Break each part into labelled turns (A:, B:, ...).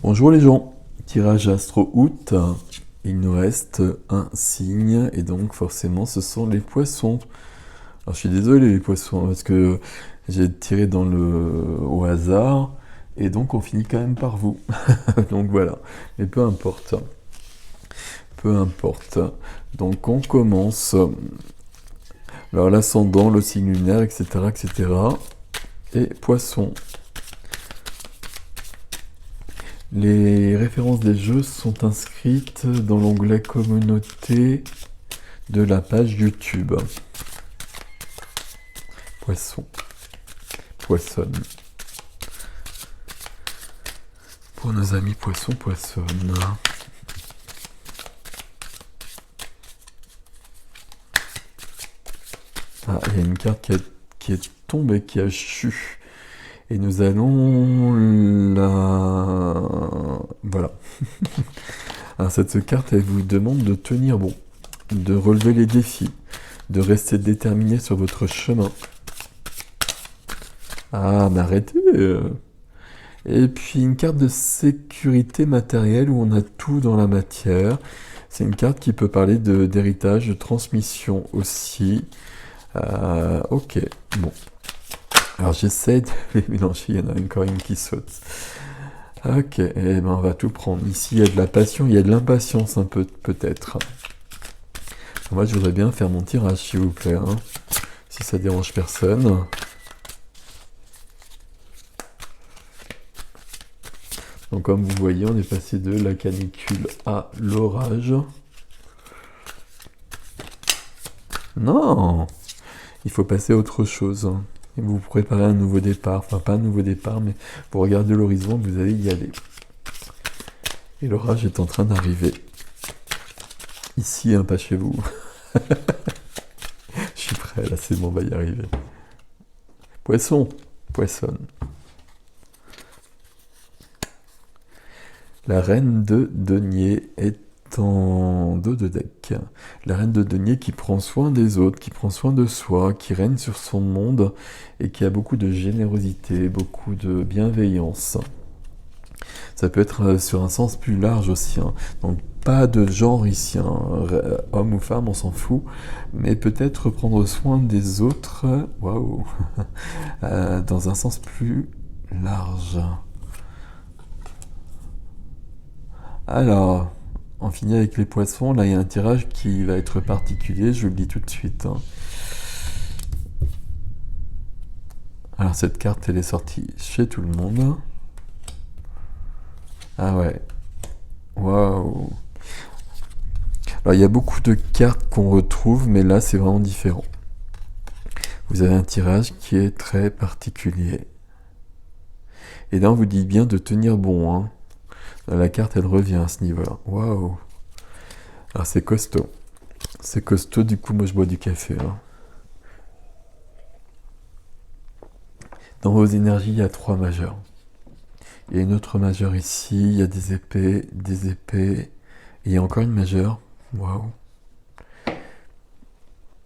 A: Bonjour les gens, tirage Astro Août, il nous reste un signe et donc forcément ce sont les poissons. Alors je suis désolé les poissons parce que j'ai tiré au hasard et donc on finit quand même par vous. Donc voilà, mais peu importe, peu importe. Donc on commence. Alors l'ascendant, le signe lunaire, etc., etc. Et poissons. Les références des jeux sont inscrites dans l'onglet communauté de la page YouTube. Poisson. Poissonne. Pour nos amis poissons, poissonne. Ah, il y a une carte qui est tombée, qui a chu. Et nous allons la... Voilà. Alors cette carte, elle vous demande de tenir bon, de relever les défis, de rester déterminé sur votre chemin. Ah, mais arrêtez. Et puis une carte de sécurité matérielle où on a tout dans la matière. C'est une carte qui peut parler d'héritage, de transmission aussi. Ok, bon. Alors j'essaie de les mélanger, il y en a encore une qui saute. Ok, et ben on va tout prendre. Ici il y a de la passion, il y a de l'impatience un peu peut-être. Moi je voudrais bien faire mon tirage s'il vous plaît, hein, si ça dérange personne. Donc comme vous voyez, on est passé de la canicule à l'orage. Non, il faut passer à autre chose. Et vous préparez un nouveau départ. Enfin, pas un nouveau départ, mais vous regardez l'horizon, vous allez y aller. Et l'orage est en train d'arriver. Ici, hein, pas chez vous. Je suis prêt, là, c'est bon, on va y arriver. Poisson, poissonne. La reine de denier est en dos de deck. La reine de denier qui prend soin des autres, qui prend soin de soi, qui règne sur son monde et qui a beaucoup de générosité, beaucoup de bienveillance. Ça peut être sur un sens plus large aussi, hein. Donc pas de genre ici, hein. Homme ou femme, on s'en fout, mais peut-être prendre soin des autres, waouh, dans un sens plus large. Alors, on finit avec les poissons. Là, il y a un tirage qui va être particulier, je vous le dis tout de suite, hein. Alors, cette carte, elle est sortie chez tout le monde. Ah ouais. Waouh. Alors, il y a beaucoup de cartes qu'on retrouve, mais là, c'est vraiment différent. Vous avez un tirage qui est très particulier. Et là, on vous dit bien de tenir bon, hein. La carte, elle revient à ce niveau-là. Waouh. Alors, c'est costaud. C'est costaud, du coup, moi, je bois du café, hein. Dans vos énergies, il y a 3 majeurs. Il y a une autre majeure ici, il y a des épées, et il y a encore une majeure. Waouh.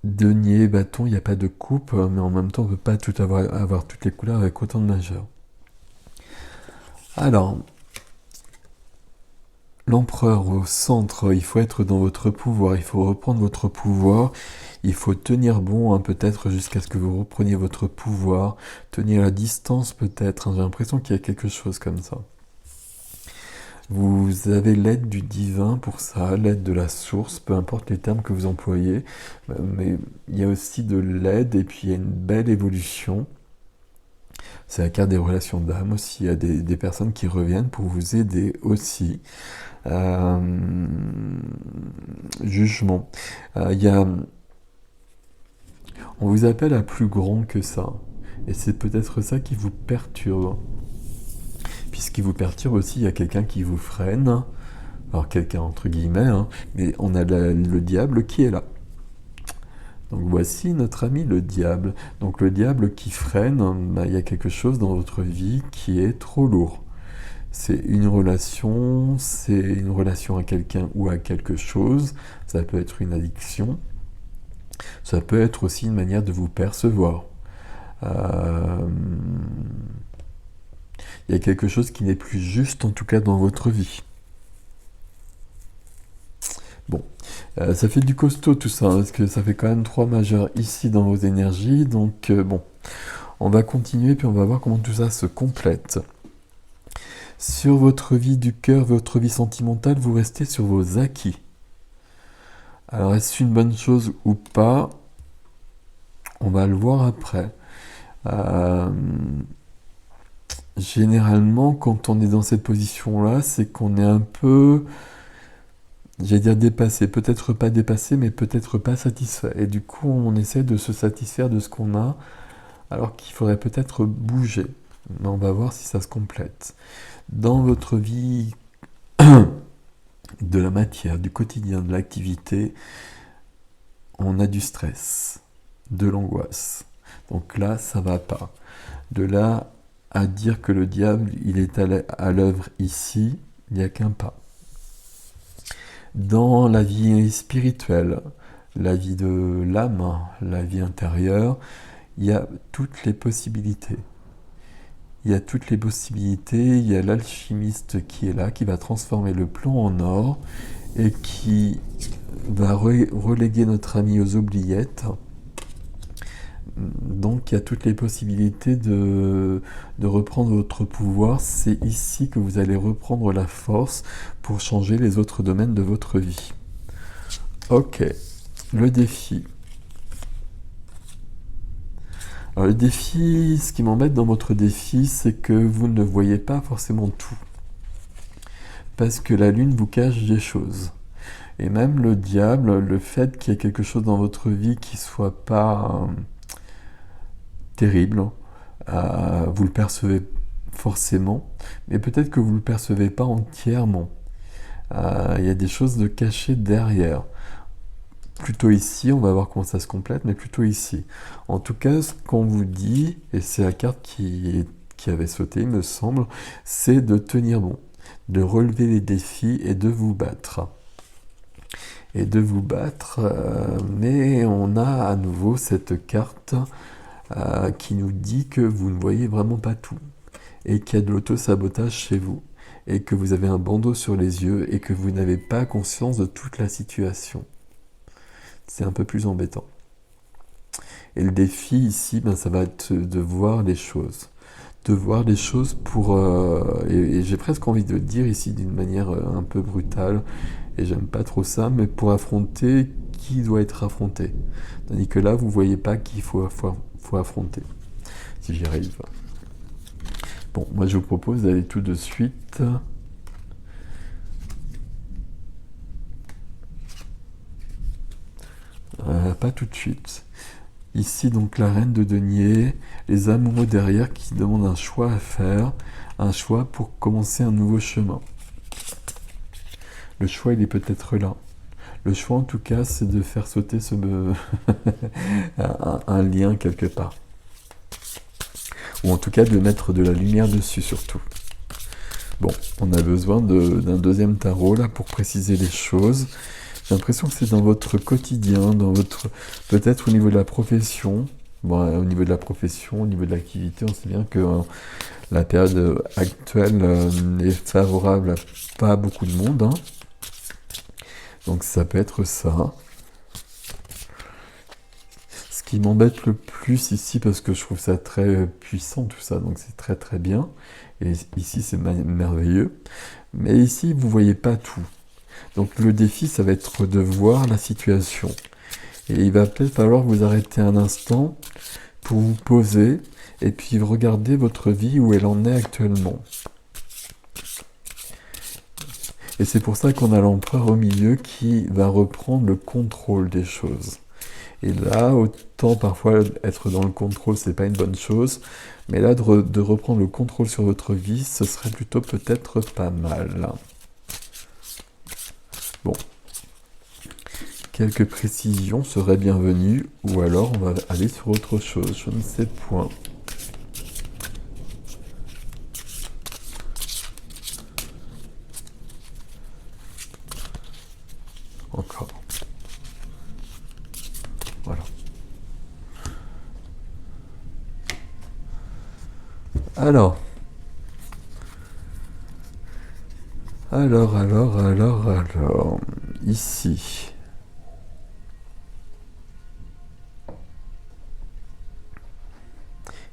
A: Denier, bâton, il n'y a pas de coupe, mais en même temps, on ne peut pas tout avoir toutes les couleurs avec autant de majeurs. Alors, l'empereur au centre, il faut être dans votre pouvoir, il faut reprendre votre pouvoir, il faut tenir bon, hein, peut-être jusqu'à ce que vous repreniez votre pouvoir, tenir la distance peut-être, hein, j'ai l'impression qu'il y a quelque chose comme ça. Vous avez l'aide du divin pour ça, l'aide de la source, peu importe les termes que vous employez, mais il y a aussi de l'aide et puis il y a une belle évolution. C'est la carte des relations d'âme aussi, il y a des personnes qui reviennent pour vous aider aussi. Jugement. Il y a... On vous appelle à plus grand que ça. Et c'est peut-être ça qui vous perturbe. Puis ce qui vous perturbe aussi, il y a quelqu'un qui vous freine. Alors quelqu'un entre guillemets, hein, mais on a le diable qui est là. Donc voici notre ami le diable. Donc le diable qui freine, bah, il y a quelque chose dans votre vie qui est trop lourd. C'est une relation à quelqu'un ou à quelque chose. Ça peut être une addiction. Ça peut être aussi une manière de vous percevoir. Il y a quelque chose qui n'est plus juste, en tout cas dans votre vie. Bon, ça fait du costaud tout ça, parce que ça fait quand même 3 majeurs ici dans vos énergies. Donc bon, on va continuer, puis on va voir comment tout ça se complète. Sur votre vie du cœur, votre vie sentimentale, vous restez sur vos acquis. Alors, est-ce une bonne chose ou pas? On va le voir après. Généralement, quand on est dans cette position-là, c'est qu'on est un peu, j'allais dire dépassé, peut-être pas dépassé, mais peut-être pas satisfait. Et du coup, on essaie de se satisfaire de ce qu'on a, alors qu'il faudrait peut-être bouger. Mais on va voir si ça se complète. Dans votre vie de la matière, du quotidien, de l'activité, on a du stress, de l'angoisse. Donc là, ça va pas. De là à dire que le diable, il est à l'œuvre ici, il n'y a qu'un pas. Dans la vie spirituelle, la vie de l'âme, la vie intérieure, il y a toutes les possibilités. Il y a toutes les possibilités, il y a l'alchimiste qui est là, qui va transformer le plomb en or et qui va reléguer notre ami aux oubliettes. Donc il y a toutes les possibilités de reprendre votre pouvoir. C'est ici que vous allez reprendre la force pour changer les autres domaines de votre vie. Ok, le défi. Alors le défi, ce qui m'embête dans votre défi, c'est que vous ne voyez pas forcément tout. Parce que la lune vous cache des choses. Et même le diable, le fait qu'il y ait quelque chose dans votre vie qui ne soit pas terrible, vous le percevez forcément, mais peut-être que vous ne le percevez pas entièrement. Il y a des choses de cachées derrière. Plutôt ici, on va voir comment ça se complète, mais plutôt ici. En tout cas, ce qu'on vous dit, et c'est la carte qui avait sauté, il me semble, c'est de tenir bon, de relever les défis et de vous battre. Mais on a à nouveau cette carte qui nous dit que vous ne voyez vraiment pas tout, et qu'il y a de l'auto-sabotage chez vous, et que vous avez un bandeau sur les yeux, et que vous n'avez pas conscience de toute la situation. C'est un peu plus embêtant. Et le défi ici, ça va être de voir les choses. De voir les choses pour... et j'ai presque envie de le dire ici d'une manière un peu brutale, et j'aime pas trop ça, mais pour affronter qui doit être affronté. Tandis que là, vous voyez pas qu'il faut affronter, si j'y arrive. Bon, moi je vous propose d'aller tout de suite... pas tout de suite. Ici, donc, la reine de denier, les amoureux derrière qui demandent un choix à faire, un choix pour commencer un nouveau chemin. Le choix, il est peut-être là. Le choix, en tout cas, c'est de faire sauter un lien quelque part. Ou en tout cas, de mettre de la lumière dessus, surtout. Bon, on a besoin d'un deuxième tarot, là, pour préciser les choses. J'ai l'impression que c'est dans votre quotidien, peut-être au niveau de la profession. Bon, au niveau de la profession, au niveau de l'activité, on sait bien que la période actuelle est favorable à pas beaucoup de monde. Hein. Donc ça peut être ça. Ce qui m'embête le plus ici, parce que je trouve ça très puissant tout ça, donc c'est très très bien. Et ici c'est merveilleux. Mais ici vous voyez pas tout. Donc le défi, ça va être de voir la situation. Et il va peut-être falloir vous arrêter un instant pour vous poser et puis regarder votre vie où elle en est actuellement. Et c'est pour ça qu'on a l'empereur au milieu qui va reprendre le contrôle des choses. Et là, autant parfois être dans le contrôle, c'est pas une bonne chose, mais là, de reprendre le contrôle sur votre vie, ce serait plutôt peut-être pas mal. Bon. Quelques précisions seraient bienvenues, ou alors on va aller sur autre chose, je ne sais point. Encore. Voilà. Alors, Alors, ici.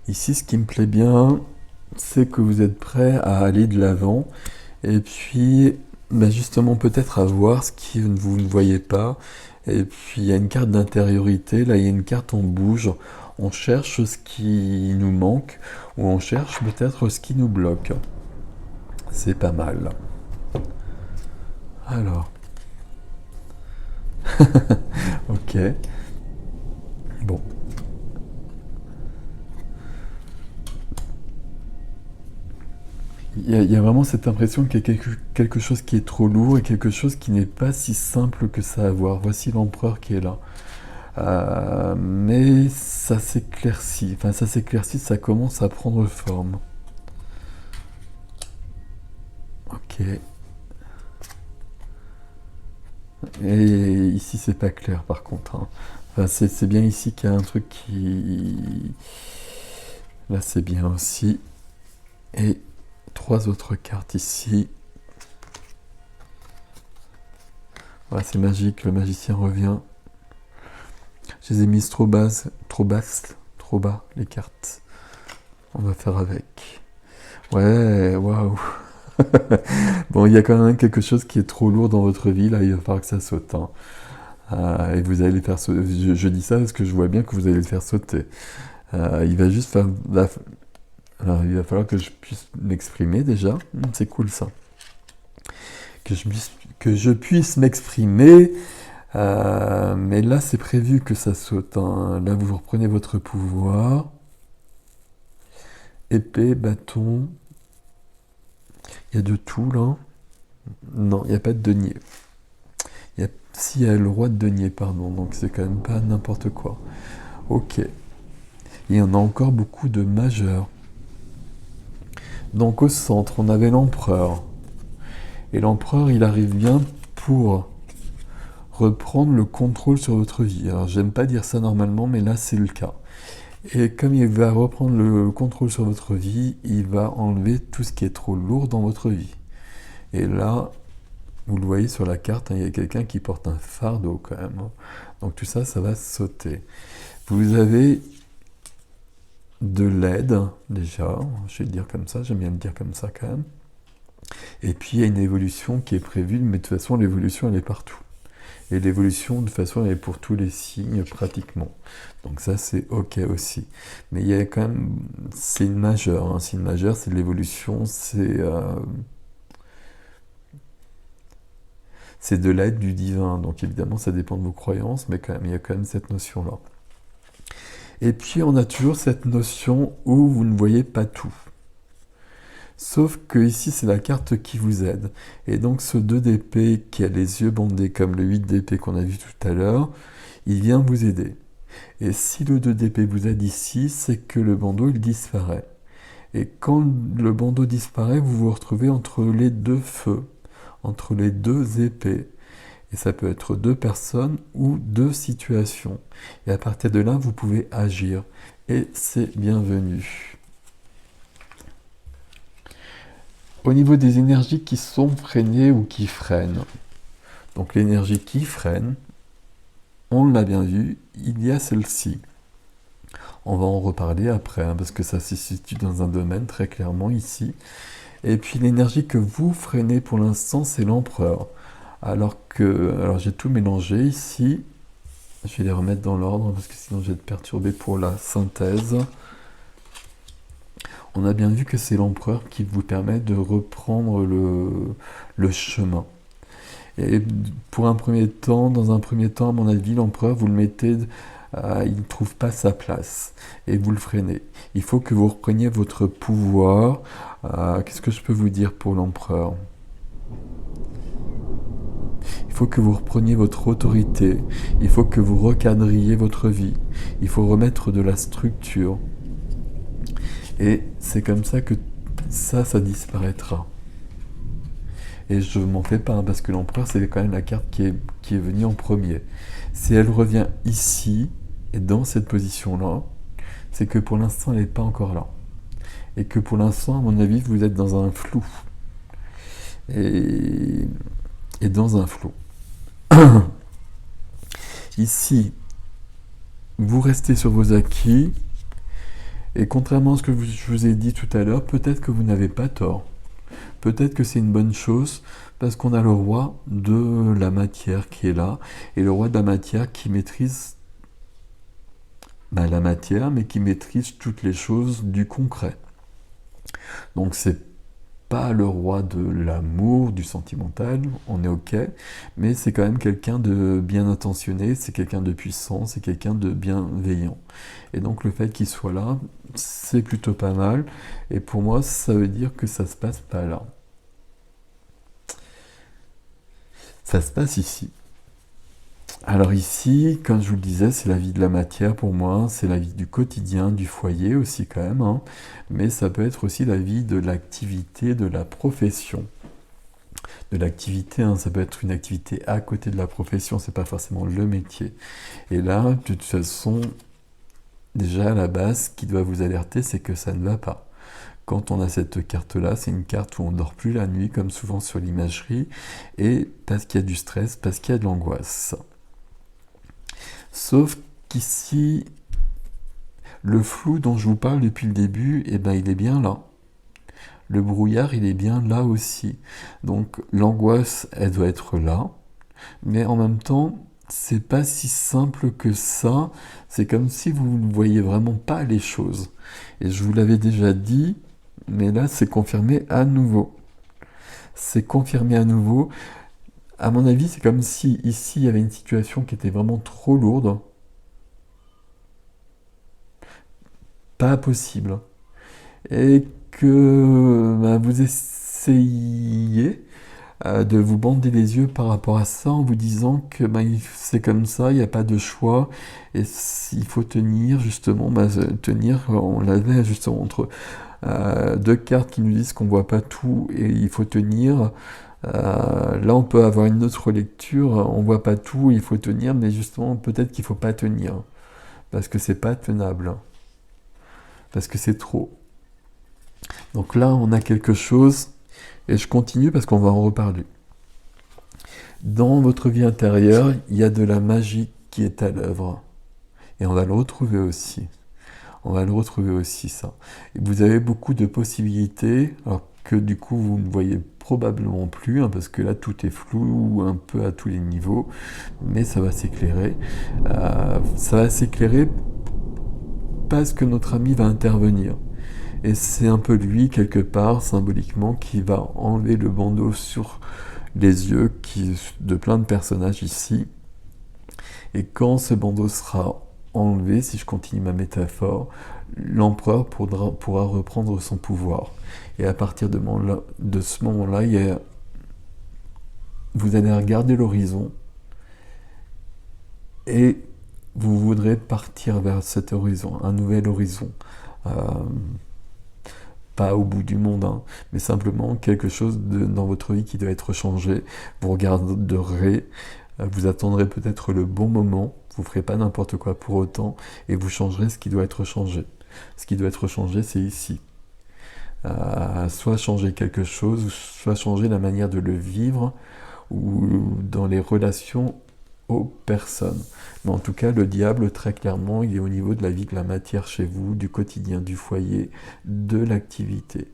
A: Ici, ce qui me plaît bien, c'est que vous êtes prêt à aller de l'avant. Et puis, bah justement, peut-être à voir ce que vous ne voyez pas. Et puis, il y a une carte d'intériorité. Là, il y a une carte on bouge. On cherche ce qui nous manque. Ou on cherche peut-être ce qui nous bloque. C'est pas mal. Alors. Ok. Bon. Il y a vraiment cette impression qu'il y a quelque chose qui est trop lourd et quelque chose qui n'est pas si simple que ça à voir. Voici l'empereur qui est là. Mais ça s'éclaircit. Enfin, ça s'éclaircit, ça commence à prendre forme. Ok. Et ici, c'est pas clair par contre, hein. Enfin, c'est bien ici qu'il y a un truc qui... Là, c'est bien aussi. Et 3 autres cartes ici. Voilà, c'est magique, le magicien revient. Je les ai mises trop basses, trop bas, les cartes. On va faire avec. Ouais, waouh. Bon, il y a quand même quelque chose qui est trop lourd dans votre vie, là, il va falloir que ça saute, hein. Et vous allez les faire sauter. Je dis ça parce que je vois bien que vous allez le faire sauter. Il va juste faire... Alors, il va falloir que je puisse m'exprimer déjà. C'est cool ça. Que je puisse m'exprimer. Mais là, c'est prévu que ça saute, hein. Là, vous reprenez votre pouvoir. Épée, bâton. Il y a de tout, là. Non, il n'y a pas de denier. Si, il y a le roi de denier, pardon. Donc, c'est quand même pas n'importe quoi. Ok. Il y en a encore beaucoup de majeurs. Donc, au centre, on avait l'empereur. Et l'empereur, il arrive bien pour reprendre le contrôle sur votre vie. Alors, j'aime pas dire ça normalement, mais là, c'est le cas. Et comme il va reprendre le contrôle sur votre vie, il va enlever tout ce qui est trop lourd dans votre vie. Et là, vous le voyez sur la carte, hein, il y a quelqu'un qui porte un fardeau quand même. Donc tout ça, ça va sauter. Vous avez de l'aide, déjà, je vais le dire comme ça, j'aime bien le dire comme ça quand même. Et puis il y a une évolution qui est prévue, mais de toute façon, l'évolution, elle est partout. Et l'évolution, de toute façon, elle est pour tous les signes, pratiquement. Donc ça, c'est ok aussi. Mais il y a quand même... C'est une majeure, hein. C'est une majeure, c'est de l'évolution, c'est de l'aide du divin. Donc évidemment, ça dépend de vos croyances, mais quand même, il y a quand même cette notion-là. Et puis, on a toujours cette notion où vous ne voyez pas tout. Sauf que ici, c'est la carte qui vous aide. Et donc, ce 2 d'épée qui a les yeux bandés comme le 8 d'épée qu'on a vu tout à l'heure, il vient vous aider. Et si le 2 d'épée vous aide ici, c'est que le bandeau, il disparaît. Et quand le bandeau disparaît, vous vous retrouvez entre les deux feux, entre les deux épées. Et ça peut être 2 personnes ou 2 situations. Et à partir de là, vous pouvez agir. Et c'est bienvenu. Au niveau des énergies qui sont freinées ou qui freinent. Donc l'énergie qui freine, on l'a bien vu, il y a celle-ci. On va en reparler après, hein, parce que ça se situe dans un domaine très clairement ici. Et puis l'énergie que vous freinez pour l'instant, c'est l'empereur. Alors j'ai tout mélangé ici. Je vais les remettre dans l'ordre parce que sinon je vais être perturbé pour la synthèse. On a bien vu que c'est l'empereur qui vous permet de reprendre le chemin. Et pour un premier temps, dans un premier temps, à mon avis, l'empereur, vous le mettez, il ne trouve pas sa place. Et vous le freinez. Il faut que vous repreniez votre pouvoir. Qu'est-ce que je peux vous dire pour l'empereur ? Il faut que vous repreniez votre autorité. Il faut que vous recadriez votre vie. Il faut remettre de la structure. Et c'est comme ça que ça disparaîtra. Et je m'en fais pas, hein, parce que l'empereur, c'est quand même la carte qui est venue en premier. Si elle revient ici, et dans cette position-là, c'est que pour l'instant, elle n'est pas encore là. Et que pour l'instant, à mon avis, vous êtes dans un flou. et, et dans un flot. Ici, vous restez sur vos acquis, et contrairement à ce que je vous ai dit tout à l'heure, peut-être que vous n'avez pas tort. Peut-être que c'est une bonne chose, parce qu'on a le roi de la matière qui est là, et le roi de la matière qui maîtrise la matière, mais qui maîtrise toutes les choses du concret. Donc c'est pas le roi de l'amour, du sentimental, on est ok, mais c'est quand même quelqu'un de bien intentionné, c'est quelqu'un de puissant, c'est quelqu'un de bienveillant. Et donc le fait qu'il soit là, c'est plutôt pas mal, et pour moi ça veut dire que ça se passe pas là. Ça se passe ici. Alors ici, comme je vous le disais, c'est la vie de la matière pour moi, c'est la vie du quotidien, du foyer aussi quand même, hein. Mais ça peut être aussi la vie de l'activité, de la profession. De l'activité, hein, ça peut être une activité à côté de la profession, c'est pas forcément le métier. Et là, de toute façon, déjà à la base, ce qui doit vous alerter, c'est que ça ne va pas. Quand on a cette carte-là, c'est une carte où on ne dort plus la nuit, comme souvent sur l'imagerie, et parce qu'il y a du stress, parce qu'il y a de l'angoisse. Sauf qu'ici, le flou dont je vous parle depuis le début, eh ben, il est bien là. Le brouillard, il est bien là aussi. Donc l'angoisse, elle doit être là. Mais en même temps, c'est pas si simple que ça. C'est comme si vous ne voyez vraiment pas les choses. Et je vous l'avais déjà dit, mais là, c'est confirmé à nouveau. C'est confirmé à nouveau. À mon avis, c'est comme si ici, il y avait une situation qui était vraiment trop lourde. Pas possible. Et que vous essayez de vous bander les yeux par rapport à ça en vous disant que c'est comme ça, il n'y a pas de choix et il faut tenir justement, tenir, on l'avait justement entre deux cartes qui nous disent qu'on ne voit pas tout et il faut tenir. Là on peut avoir une autre lecture, on ne voit pas tout, il faut tenir, mais justement peut-être qu'il ne faut pas tenir parce que c'est pas tenable, parce que c'est trop. Donc là, on a quelque chose, et je continue parce qu'on va en reparler. Dans votre vie intérieure, il y a de la magie qui est à l'œuvre. Et on va le retrouver aussi. On va le retrouver aussi, ça. Et vous avez beaucoup de possibilités, alors que du coup, vous ne voyez probablement plus, hein, parce que là, tout est flou, un peu à tous les niveaux, mais ça va s'éclairer. Ça va s'éclairer parce que notre ami va intervenir. Et c'est un peu lui, quelque part, symboliquement, qui va enlever le bandeau sur les yeux de plein de personnages ici. Et quand ce bandeau sera enlevé, si je continue ma métaphore, l'empereur pourra reprendre son pouvoir. Et à partir de ce moment-là, vous allez regarder l'horizon et vous voudrez partir vers cet horizon, un nouvel horizon. Pas au bout du monde, hein, mais simplement quelque chose dans votre vie qui doit être changé. Vous regarderez, vous attendrez peut-être le bon moment, vous ne ferez pas n'importe quoi pour autant, et vous changerez ce qui doit être changé. Ce qui doit être changé, c'est ici. Soit changer quelque chose, soit changer la manière de le vivre, ou dans les relations aux personnes. Mais en tout cas, le diable, très clairement, il est au niveau de la vie de la matière chez vous, du quotidien, du foyer, de l'activité.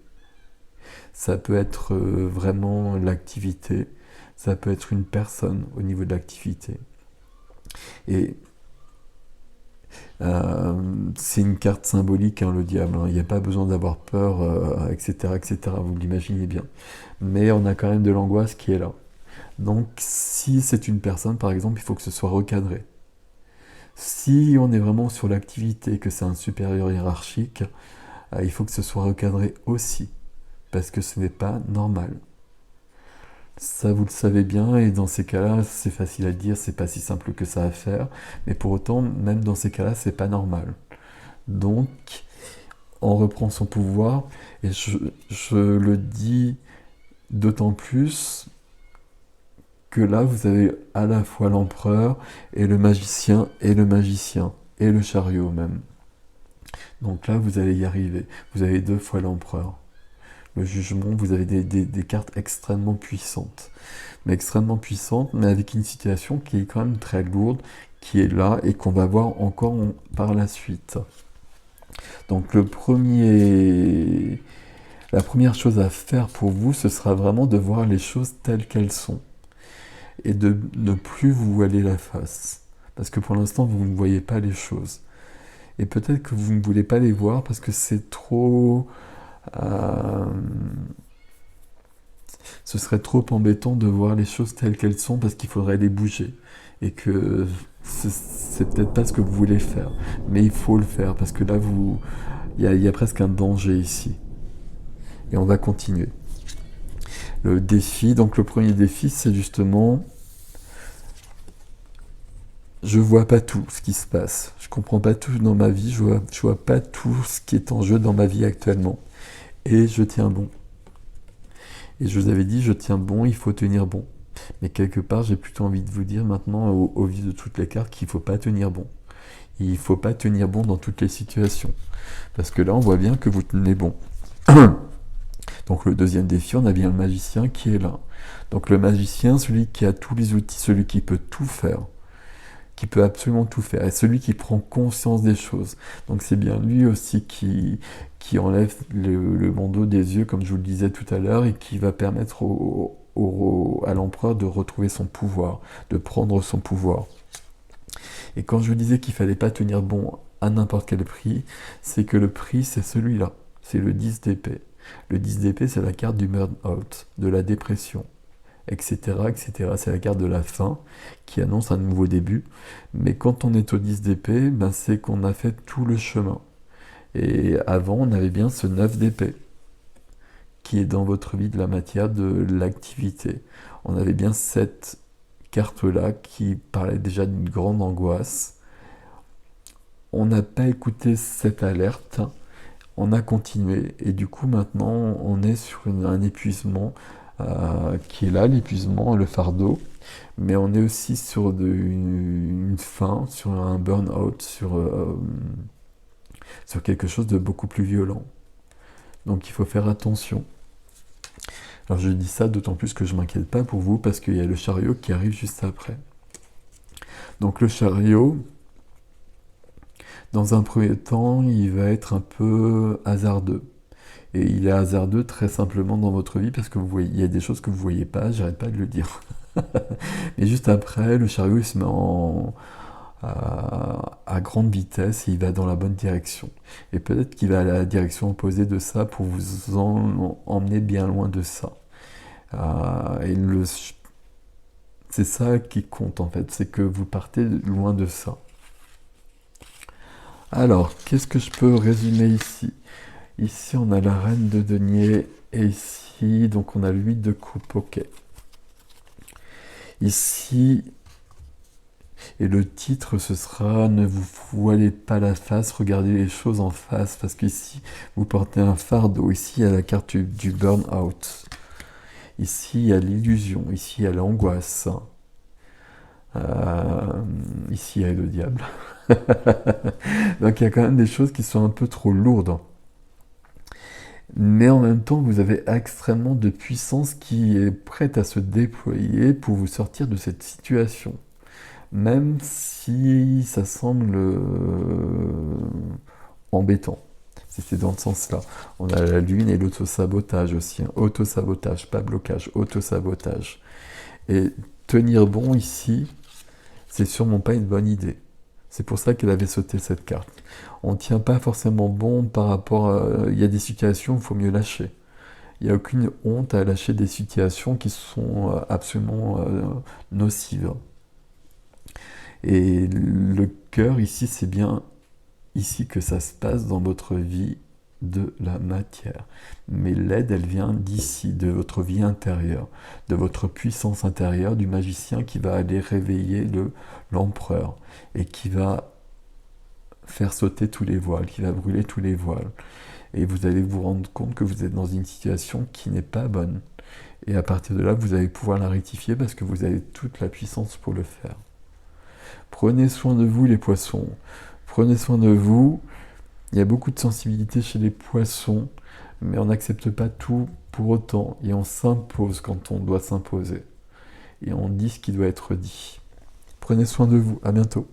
A: Ça peut être vraiment l'activité, ça peut être une personne au niveau de l'activité. Et c'est une carte symbolique, hein, le diable. Hein. Il n'y a pas besoin d'avoir peur, etc., etc. Vous l'imaginez bien. Mais on a quand même de l'angoisse qui est là. Donc, si c'est une personne, par exemple, il faut que ce soit recadré. Si on est vraiment sur l'activité, que c'est un supérieur hiérarchique, il faut que ce soit recadré aussi, parce que ce n'est pas normal. Ça, vous le savez bien, et dans ces cas-là, c'est facile à dire, c'est pas si simple que ça à faire, mais pour autant, même dans ces cas-là, c'est pas normal. Donc, on reprend son pouvoir, et je le dis d'autant plus que là, vous avez à la fois l'empereur et le magicien, et le chariot même. Donc là, vous allez y arriver. Vous avez 2 fois l'empereur. le jugement, vous avez des cartes extrêmement puissantes. Mais avec une situation qui est quand même très lourde, qui est là et qu'on va voir encore par la suite. Donc la première chose à faire pour vous, ce sera vraiment de voir les choses telles qu'elles sont et de ne plus vous voiler la face. Parce que pour l'instant, vous ne voyez pas les choses. Et peut-être que vous ne voulez pas les voir parce que c'est trop... ce serait trop embêtant de voir les choses telles qu'elles sont parce qu'il faudrait les bouger. Et que c'est peut-être pas ce que vous voulez faire. Mais il faut le faire parce que là, il y a presque un danger ici. Et on va continuer. Le défi, donc le premier défi, c'est justement... Je vois pas tout ce qui se passe. Je comprends pas tout dans ma vie. Je vois pas tout ce qui est en jeu dans ma vie actuellement. Et je tiens bon. Et je vous avais dit, je tiens bon, il faut tenir bon. Mais quelque part, j'ai plutôt envie de vous dire maintenant, au vu de toutes les cartes, qu'il ne faut pas tenir bon. Il ne faut pas tenir bon dans toutes les situations. Parce que là, on voit bien que vous tenez bon. Donc le deuxième défi, on a bien le magicien qui est là. Donc le magicien, celui qui a tous les outils, celui qui peut tout faire, qui peut absolument tout faire, et celui qui prend conscience des choses. Donc c'est bien lui aussi qui enlève le bandeau des yeux, comme je vous le disais tout à l'heure, et qui va permettre à l'empereur de retrouver son pouvoir, de prendre son pouvoir. Et quand je vous disais qu'il ne fallait pas tenir bon à n'importe quel prix, c'est que le prix, c'est celui-là, c'est le 10 d'épée. Le 10 d'épée, c'est la carte du burn-out, de la dépression, etc., etc. C'est la carte de la fin qui annonce un nouveau début. Mais quand on est au 10 d'épée, ben c'est qu'on a fait tout le chemin. Et avant, on avait bien ce 9 d'épée qui est dans votre vie de la matière, de l'activité. On avait bien cette carte-là qui parlait déjà d'une grande angoisse. On n'a pas écouté cette alerte, on a continué. Et du coup, maintenant, on est sur un épuisement qui est là, l'épuisement, le fardeau. Mais on est aussi sur une fin, sur un burn-out, sur quelque chose de beaucoup plus violent. Donc il faut faire attention. Alors je dis ça d'autant plus que je ne m'inquiète pas pour vous parce qu'il y a le chariot qui arrive juste après. Donc le chariot, dans un premier temps, il va être un peu hasardeux. Et il est hasardeux très simplement dans votre vie parce que vous voyez, il y a des choses que vous ne voyez pas, j'arrête pas de le dire. Mais juste après, le chariot il se met à grande vitesse et il va dans la bonne direction. Et peut-être qu'il va à la direction opposée de ça pour vous emmener bien loin de ça. C'est ça qui compte en fait, c'est que vous partez loin de ça. Alors, qu'est-ce que je peux résumer ici? Ici, on a la reine de denier et ici, donc on a le 8 de coupe, ok. Ici, et le titre, ce sera « Ne vous voilez pas la face, regardez les choses en face » parce qu'ici, vous portez un fardeau. Ici, il y a la carte du burn-out. Ici, il y a l'illusion. Ici, il y a l'angoisse. Ici, il y a le diable. Donc, il y a quand même des choses qui sont un peu trop lourdes. Mais en même temps, vous avez extrêmement de puissance qui est prête à se déployer pour vous sortir de cette situation. Même si ça semble embêtant. C'est dans ce sens-là. On a la lune et l'autosabotage aussi. Autosabotage, pas blocage, autosabotage. Et tenir bon ici, c'est sûrement pas une bonne idée. C'est pour ça qu'elle avait sauté cette carte. On ne tient pas forcément bon par rapport à... Il y a des situations où il faut mieux lâcher. Il n'y a aucune honte à lâcher des situations qui sont absolument nocives. Et le cœur ici, c'est bien ici que ça se passe dans votre vie de la matière. Mais l'aide, elle vient d'ici, de votre vie intérieure, de votre puissance intérieure, du magicien qui va aller réveiller l'empereur et qui va faire sauter tous les voiles, qui va brûler tous les voiles. Et vous allez vous rendre compte que vous êtes dans une situation qui n'est pas bonne. Et à partir de là, vous allez pouvoir la rectifier parce que vous avez toute la puissance pour le faire. Prenez soin de vous les poissons. Prenez soin de vous. Il y a beaucoup de sensibilité chez les poissons. mais on n'accepte pas tout pour autant, et on s'impose quand on doit s'imposer, et on dit ce qui doit être dit. Prenez soin de vous, à bientôt.